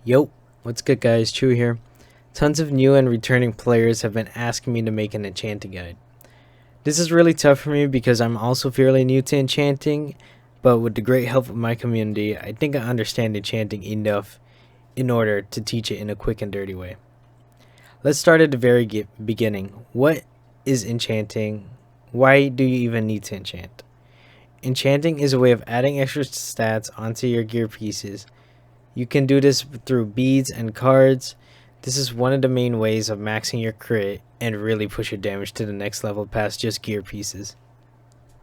Yo, what's good guys, Chew here. Tons of new and returning players have been asking me to make an enchanting guide. This is really tough for me because I'm also fairly new to enchanting, but with the great help of my community, I think I understand enchanting enough in order to teach it in a quick and dirty way. Let's start at the very beginning. What is enchanting? Why do you even need to enchant? Enchanting is a way of adding extra stats onto your gear pieces. You can do this through beads and cards. This is one of the main ways of maxing your crit and really push your damage to the next level past just gear pieces.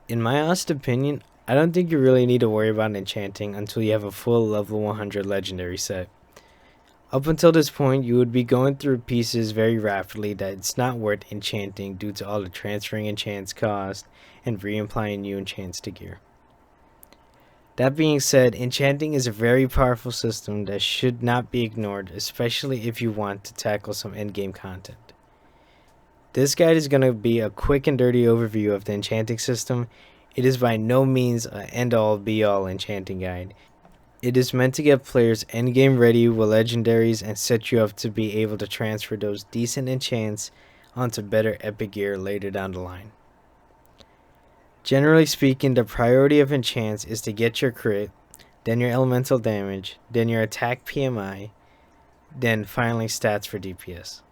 In my honest opinion, I don't think you really need to worry about enchanting until you have a full level 100 legendary set. Up until this point, you would be going through pieces very rapidly that it's not worth enchanting due to all the transferring enchants cost and re-applying new enchants to gear. That being said, enchanting is a very powerful system that should not be ignored, especially if you want to tackle some endgame content. This guide is going to be a quick and dirty overview of the enchanting system. It is by no means an end-all be-all enchanting guide. It is meant to get players endgame ready with legendaries and set you up to be able to transfer those decent enchants onto better epic gear later down the line. Generally speaking, the priority of enchants is to get your crit, then your elemental damage, then your attack PMI, then finally stats for DPS.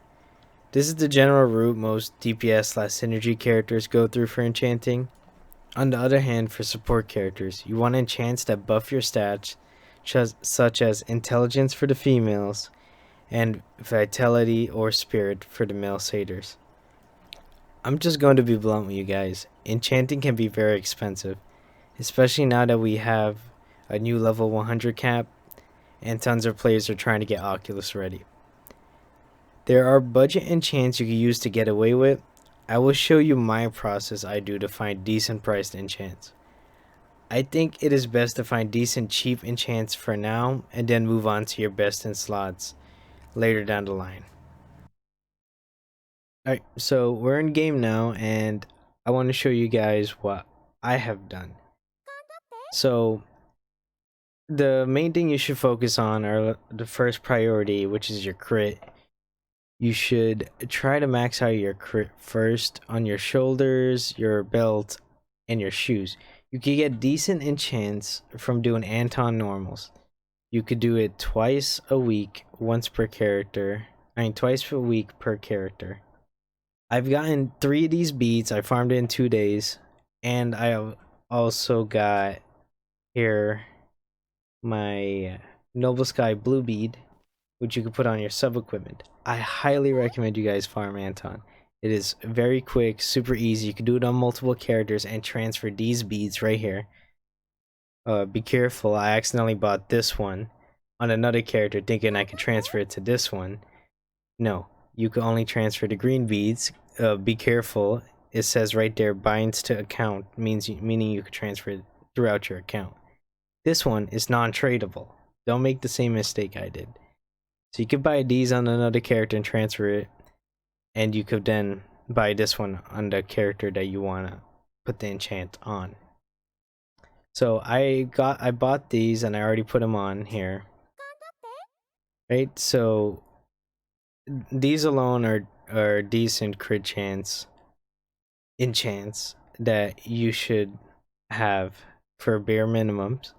This is the general route most DPS/synergy characters go through for enchanting. On the other hand, for support characters, you want enchants that buff your stats, such as intelligence for the females and vitality or spirit for the male satyrs. I'm just going to be blunt with you guys. Enchanting can be very expensive, especially now that we have a new level 100 cap and tons of players are trying to get Oculus ready. There are budget enchants you can use to get away with. I will show you my process I do to find decent priced enchants. I think it is best to find decent cheap enchants for now and then move on to your best in slots later down the line. Alright, so we're in game now and I want to show you guys what I have done. So the main thing you should focus on are the first priority, which is your crit. You should try to max out your crit first on your shoulders, your belt, and your shoes. You can get decent enchants from doing Anton normals. You could do it twice a week, once per character. Twice a week per character. I've gotten 3 of these beads. I farmed it in 2 days. And I also got here my Noble Sky Blue bead, which you can put on your sub equipment. I highly recommend you guys farm Anton. It is very quick, super easy. You can do it on multiple characters and transfer these beads right here. Be careful, I accidentally bought this one on another character thinking I could transfer it to this one. No, you can only transfer the green beads. Be careful, it says right there binds to account, meaning you could transfer it throughout your account. This one is non-tradable. Don't make the same mistake I did. So you could buy these on another character and transfer it, and you could then buy this one on the character that you want to put the enchant on. So I bought these and I already put them on here. Right? So these alone are decent crit enchants that you should have for bare minimums.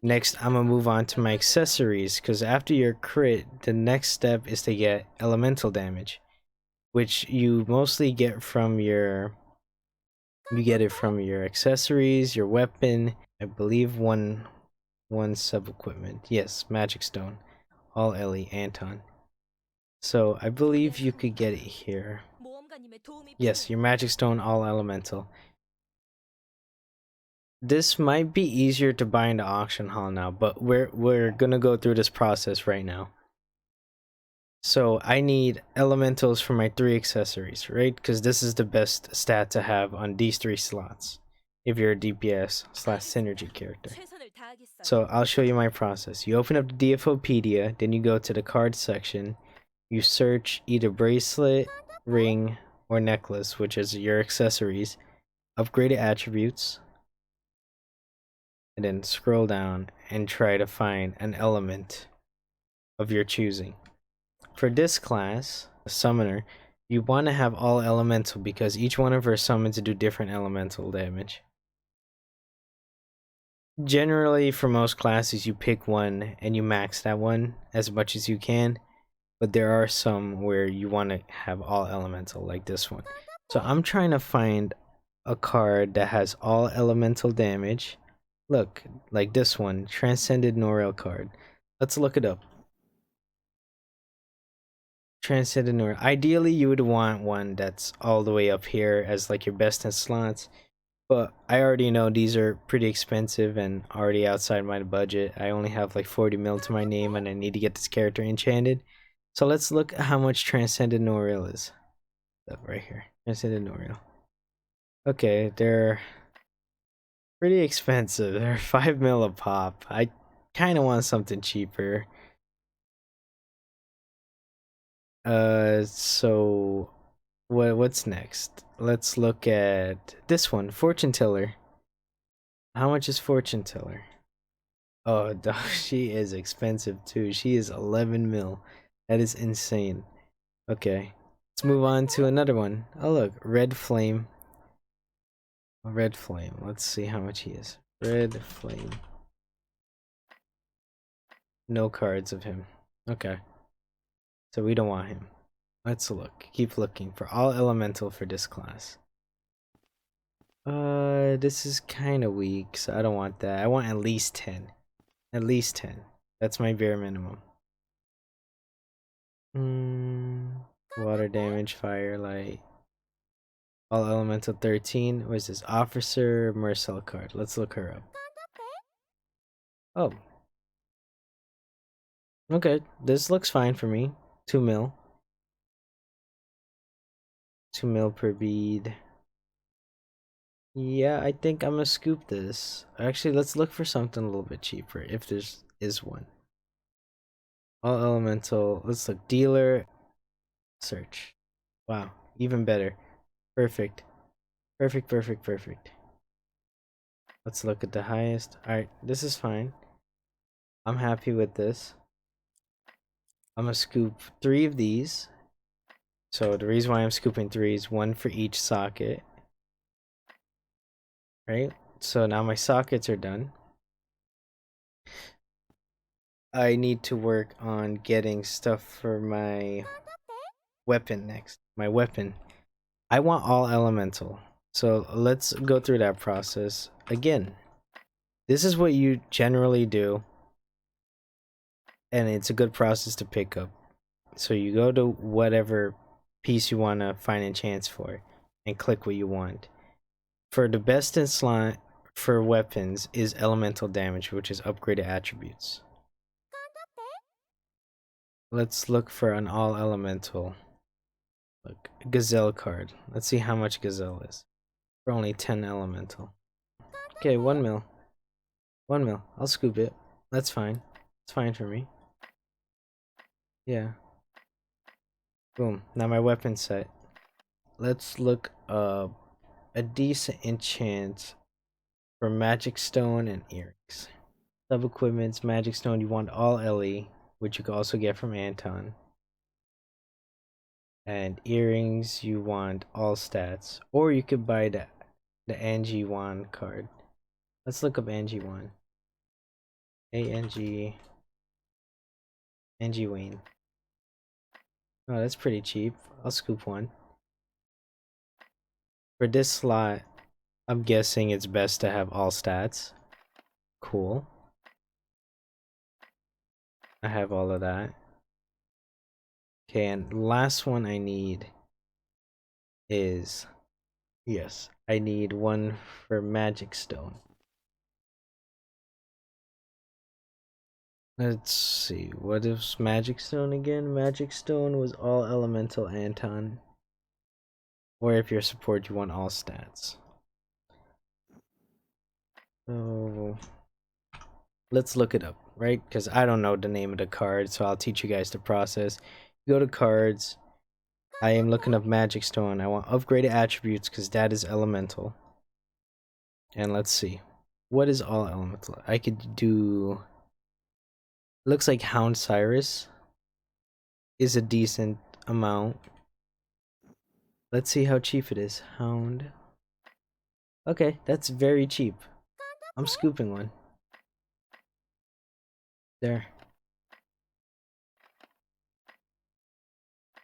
Next, I'm gonna move on to my accessories, because after your crit, the next step is to get elemental damage, which you mostly get from your accessories, your weapon, I believe one sub equipment. Yes, magic stone, all Ellie, Anton. So I believe you could get it here. Yes, your magic stone, all elemental. This might be easier to buy in the auction hall now, but we're gonna go through this process right now. So I need elementals for my 3 accessories, right? Because this is the best stat to have on these 3 slots if you're a DPS/synergy character. So I'll show you my process. You open up the DFOpedia, then you go to the card section. You search either bracelet, ring, or necklace, which is your accessories, upgraded attributes, and then scroll down and try to find an element of your choosing. For this class, a summoner, you want to have all elemental because each one of her summons do different elemental damage. Generally, for most classes, you pick one and you max that one as much as you can, but there are some where you want to have all elemental, like this one. So I'm trying to find a card that has all elemental damage. Look, like this one, Transcended Norel card. Let's look it up. Transcended Norel. Ideally, you would want one that's all the way up here as like your best in slots. But I already know these are pretty expensive and already outside my budget. I only have like 40 mil to my name and I need to get this character enchanted. So let's look at how much Transcended Norel is. Right here. Transcended Norel. Okay, they're pretty expensive. They're 5 mil a pop. I kind of want something cheaper. So what's next? Let's look at this one, Fortune Teller. How much is Fortune Teller? Oh, she is expensive too. She is 11 mil. That is insane. Okay, let's move on to another one. Oh look, Red Flame. Red Flame. Let's see how much he is. Red Flame. No cards of him. Okay, so we don't want him. Let's look. Keep looking for all elemental for this class. This is kind of weak, so I don't want that. I want at least 10. At least 10. That's my bare minimum. Water damage, firelight. All elemental 13. What is this? Officer Marcel card. Let's look her up. Oh. Okay, this looks fine for me. 2 mil. 2 mil per bead. Yeah, I think I'm gonna scoop this. Actually, let's look for something a little bit cheaper, if there is one. All elemental. Let's look. Dealer. Search. Wow, even better. Perfect. Perfect, perfect, perfect. Let's look at the highest. Alright, this is fine. I'm happy with this. I'm gonna scoop 3 of these. So the reason why I'm scooping 3 is 1 for each socket. Right? So now my sockets are done. I need to work on getting stuff for my weapon next. My weapon. I want all elemental. So let's go through that process. Again, this is what you generally do. And it's a good process to pick up. So you go to whatever piece you want to find enchants for and click what you want. For the best in slot for weapons is elemental damage, which is upgraded attributes. Let's look for an all elemental. Look, Gazelle card. Let's see how much Gazelle is. For only 10 elemental. Okay, 1 mil. 1 mil. I'll scoop it. That's fine. It's fine for me. Yeah. Boom. Now my weapon set. Let's look up a decent enchant for Magic Stone and earrings. Sub equipments, Magic Stone, you want all LE, which you can also get from Anton. And earrings, you want all stats. Or you could buy the Angie Wan card. Let's look up Angie Wan. Angie Wayne. Oh, that's pretty cheap. I'll scoop one. For this slot, I'm guessing it's best to have all stats. Cool. I have all of that. Okay, and last one I need is... Yes, I need one for Magic Stone. Let's see, what is Magic Stone again? Magic Stone was all elemental Anton. Or if you're support, you want all stats. So let's look it up, right? Because I don't know the name of the card, so I'll teach you guys the process. You go to cards. I am looking up Magic Stone. I want upgraded attributes because that is elemental. And let's see. What is all elemental? I could do Looks like Hound Cyrus is a decent amount. Let's see how cheap it is. Hound. Okay, that's very cheap. I'm scooping one. There.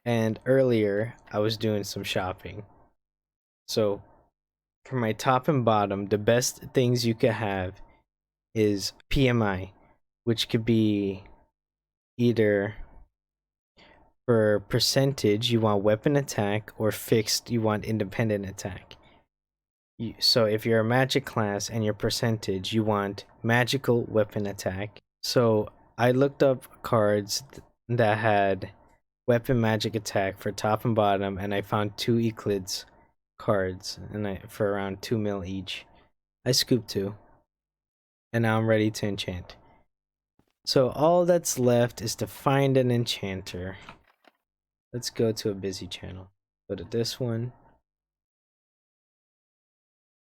And earlier, I was doing some shopping. So, for my top and bottom, the best things you could have is PMI, which could be either for percentage, you want weapon attack, or fixed, you want independent attack. So if you're a magic class and your percentage, you want magical weapon attack. So I looked up cards that had weapon magic attack for top and bottom, and I found 2 Eclipse cards, and for around 2 mil each. I scooped 2, and now I'm ready to enchant. So all that's left is to find an enchanter. Let's go to a busy channel. Go to this one.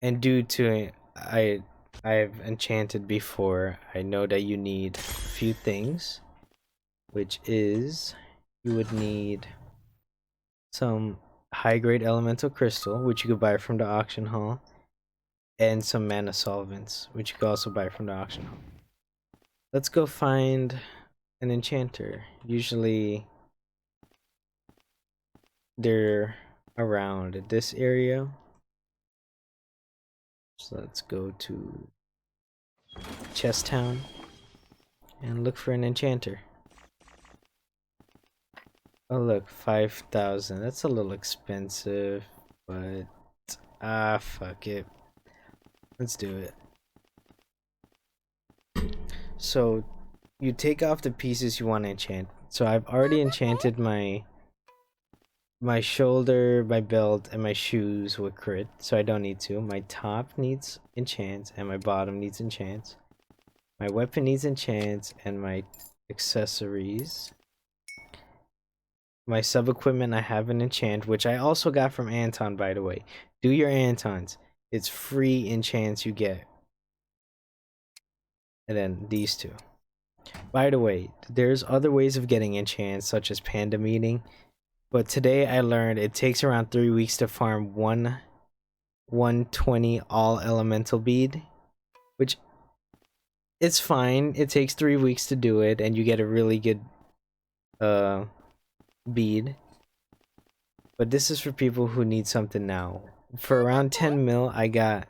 And due to I've enchanted before, I know that you need a few things, which is you would need some high grade elemental crystal, which you could buy from the auction hall, and some mana solvents, which you could also buy from the auction hall. Let's go find an enchanter. Usually they're around this area. So let's go to Chest Town and look for an enchanter. Oh look, 5,000. That's a little expensive, but fuck it. Let's do it. So you take off the pieces you want to enchant. So I've already enchanted my shoulder, my belt, and my shoes with crit, so I don't need to. My top needs enchants, and my bottom needs enchants. My weapon needs enchants, and my accessories. My sub-equipment, I have an enchant, which I also got from Anton, by the way. Do your Antons. It's free enchants you get. And then these 2. By the way, there's other ways of getting enchants, such as Panda Meeting. But today I learned it takes around 3 weeks to farm 120 all elemental bead. Which, it's fine. It takes 3 weeks to do it, and you get a really good bead. But this is for people who need something now. For around 10 mil, I got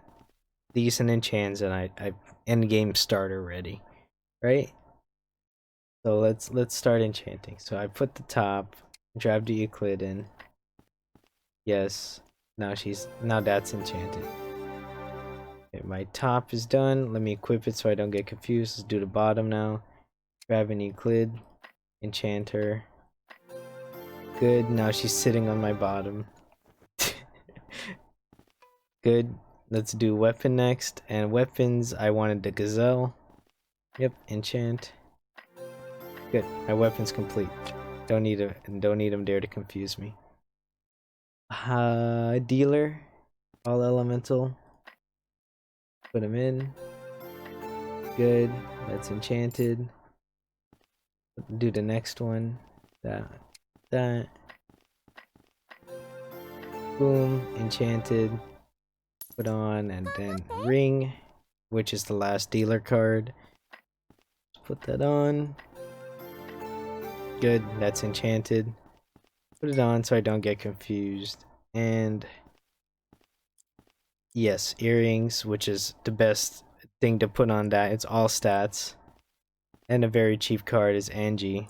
decent enchants, and I end game starter ready, right? So let's start enchanting. So I put the top, drop the Euclid in. Yes, now that's enchanted. Okay, my top is done. Let me equip it so I don't get confused. Let's do the bottom now. Grab an Euclid, enchant her. Good, now she's sitting on my bottom. Good, let's do weapon next. And weapons, I wanted the gazelle. Yep, enchant. Good, my weapon's complete. Don't need him there to confuse me. Dealer, all elemental. Put him in. Good, that's enchanted. Do the next one. That. Boom, enchanted. Put on, and then ring, which is the last dealer card. Let's put that on. Good, that's enchanted. Put it on so I don't get confused. And yes, earrings, which is the best thing to put on that. It's all stats. And a very cheap card is Angie.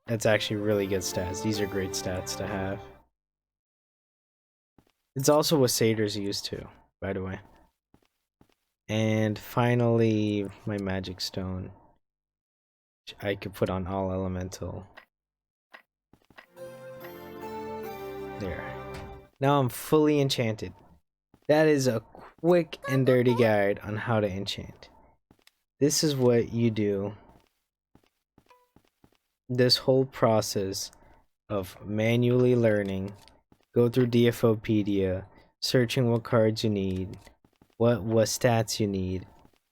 That's actually really good stats. These are great stats to have. It's also what satyrs use too, by the way. And finally, my magic stone, which I could put on all elemental. There. Now I'm fully enchanted. That is a quick and dirty guide on how to enchant. This is what you do. This whole process of manually learning, go through DFOpedia, searching what cards you need, what stats you need,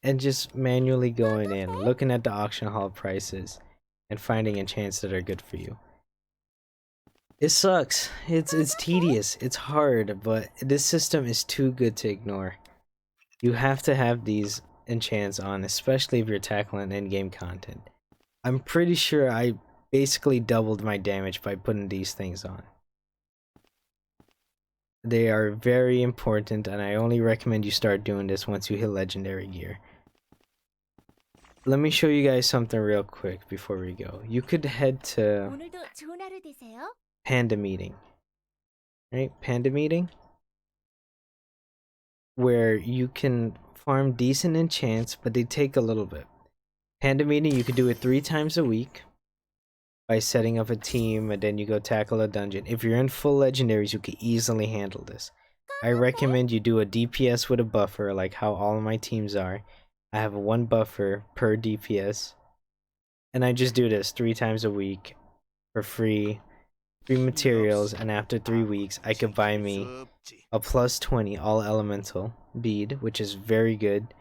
and just manually going in, looking at the auction hall prices, and finding enchants that are good for you. It sucks. It's tedious. It's hard, but this system is too good to ignore. You have to have these enchants on, especially if you're tackling in-game content. I'm pretty sure I basically doubled my damage by putting these things on. They are very important, and I only recommend you start doing this once you hit legendary gear. Let me show you guys something real quick before we go. You could head to Panda Meeting. Right? Panda Meeting? Where you can farm decent enchants, but they take a little bit. Panda Meeting, you could do it 3 times a week by setting up a team, and then you go tackle a dungeon. If you're in full legendaries, you can easily handle this. I recommend you do a DPS with a buffer, like how all of my teams are. I have 1 buffer per DPS, and I just do this 3 times a week for free materials, and after 3 weeks I could buy me a plus 20 all elemental bead, which is very good.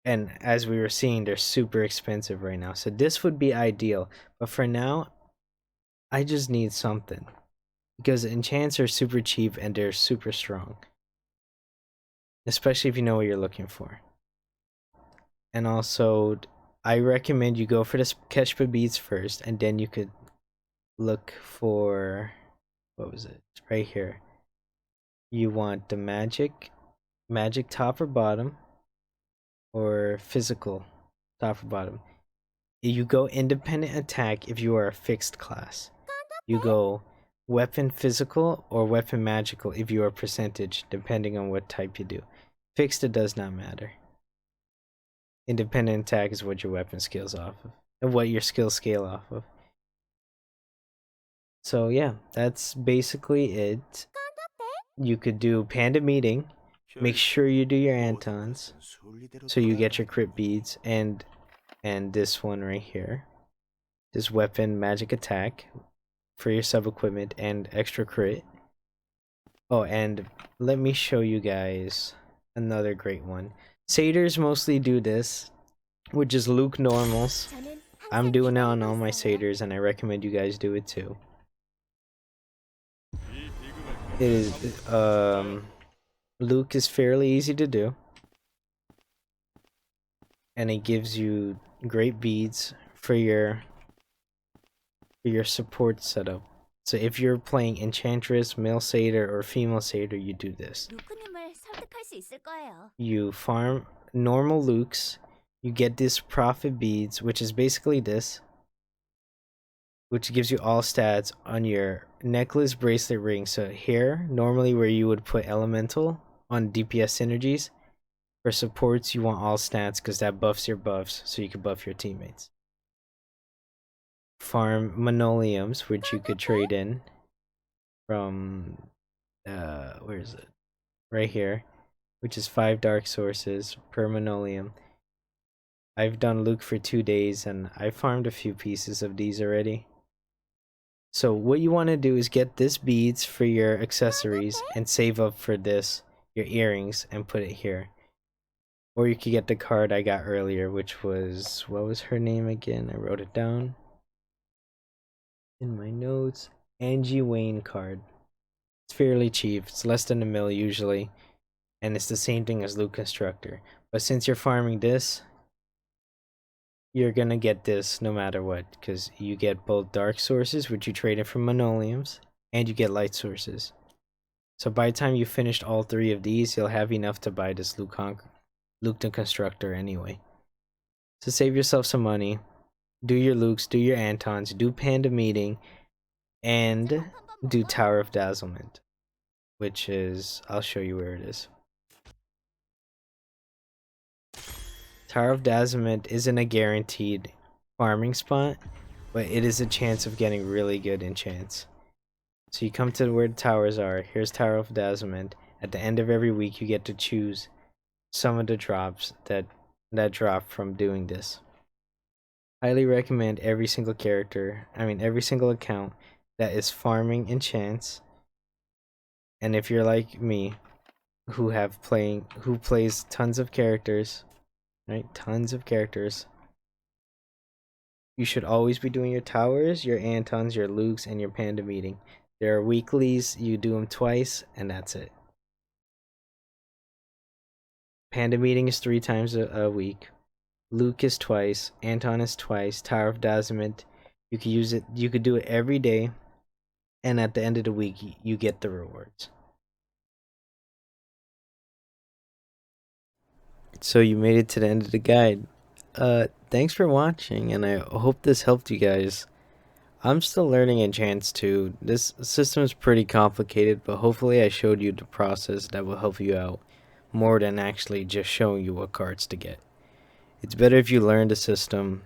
And as we were seeing, they're super expensive right now, so this would be ideal. But for now, I just need something, because enchants are super cheap and they're super strong, especially if you know what you're looking for. And also, I recommend you go for the Keshpa beads first, and then you could look for, what was it? Right here. You want the magic top or bottom, or physical top or bottom. You go independent attack if you are a fixed class. You go weapon physical or weapon magical if you are percentage, depending on what type you do. Fixed, it does not matter. Independent attack is what your weapon scales off of, and what your skills scale off of. So yeah, that's basically it. You could do Panda Meeting. Make sure you do your Antons, so you get your crit beads, and this one right here, this weapon magic attack for your sub equipment and extra crit. Oh, and let me show you guys another great one. Satyrs mostly do this, which is Luke normals. I'm doing it on all my satyrs, and I recommend you guys do it too. It is Luke is fairly easy to do, and it gives you great beads for your support setup. So if you're playing Enchantress, male satyr, or female satyr, you do this. You farm normal Lukes, you get this profit beads, which is basically this, which gives you all stats on your necklace, bracelet, ring. So here, normally where you would put elemental on DPS synergies, for supports you want all stats because that buffs your buffs, so you can buff your teammates. Farm Manoleums, which you could trade in from where is it? Right here, which is 5 dark sources per Manoleum. I've done Luke for 2 days, and I farmed a few pieces of these already. So what you want to do is get this beads for your accessories and save up for this, your earrings, and put it here. Or you could get the card I got earlier, which was, what was her name again? I wrote it down in my notes. Angie Wayne card. It's fairly cheap. It's less than $1 mil usually, and it's the same thing as Luke Constructor. But since you're farming this, you're gonna get this no matter what, because you get both dark sources, which you trade in from Manoleums, and you get light sources. So by the time you finished all 3 of these, you'll have enough to buy this Luke the Constructor anyway. So save yourself some money, do your Lukes, do your Antons, do Panda Meeting, and do Tower of Dazzlement, which is, I'll show you where it is. Tower of Dazzlement isn't a guaranteed farming spot, but it is a chance of getting really good enchants. So you come to where the towers are. Here's Tower of Dazzlement. At the end of every week, you get to choose some of the drops that drop from doing this. Highly recommend every single every single account that is farming enchants. And if you're like me, who plays tons of characters, right? Tons of characters. You should always be doing your towers, your Antons, your Lukes, and your Panda Meeting. There are weeklies, you do them twice, and that's it. Panda Meeting is 3 times a week. Luke is twice. Anton is twice. Tower of Dazzlement. You could use it. You could do it every day, and at the end of the week, you get the rewards. So you made it to the end of the guide. Thanks for watching, and I hope this helped you guys. I'm still learning Enchants too. This system is pretty complicated, but hopefully I showed you the process that will help you out more than actually just showing you what cards to get. It's better if you learn the system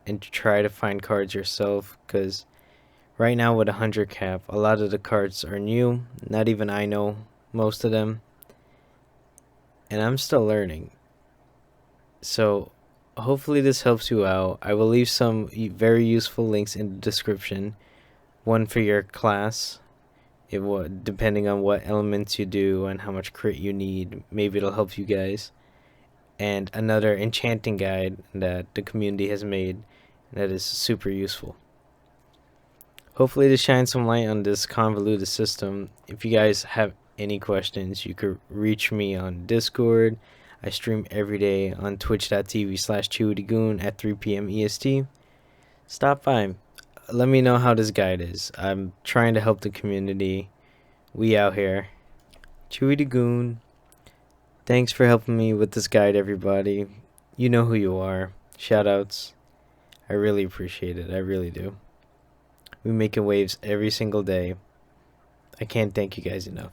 and try to find cards yourself, because right now with 100 cap, a lot of the cards are new. Not even I know most of them, and I'm still learning. So hopefully this helps you out. I will leave some very useful links in the description. One for your class, it will, depending on what elements you do and how much crit you need. Maybe it'll help you guys. And another enchanting guide that the community has made that is super useful. Hopefully this shines some light on this convoluted system. If you guys have any questions, you could reach me on Discord. I stream every day on twitch.tv/ChewyTheGoon at 3 p.m. EST. Stop by. Let me know how this guide is. I'm trying to help the community. We out here. Chewy the Goon. Thanks for helping me with this guide, everybody. You know who you are. Shoutouts. I really appreciate it. I really do. We making waves every single day. I can't thank you guys enough.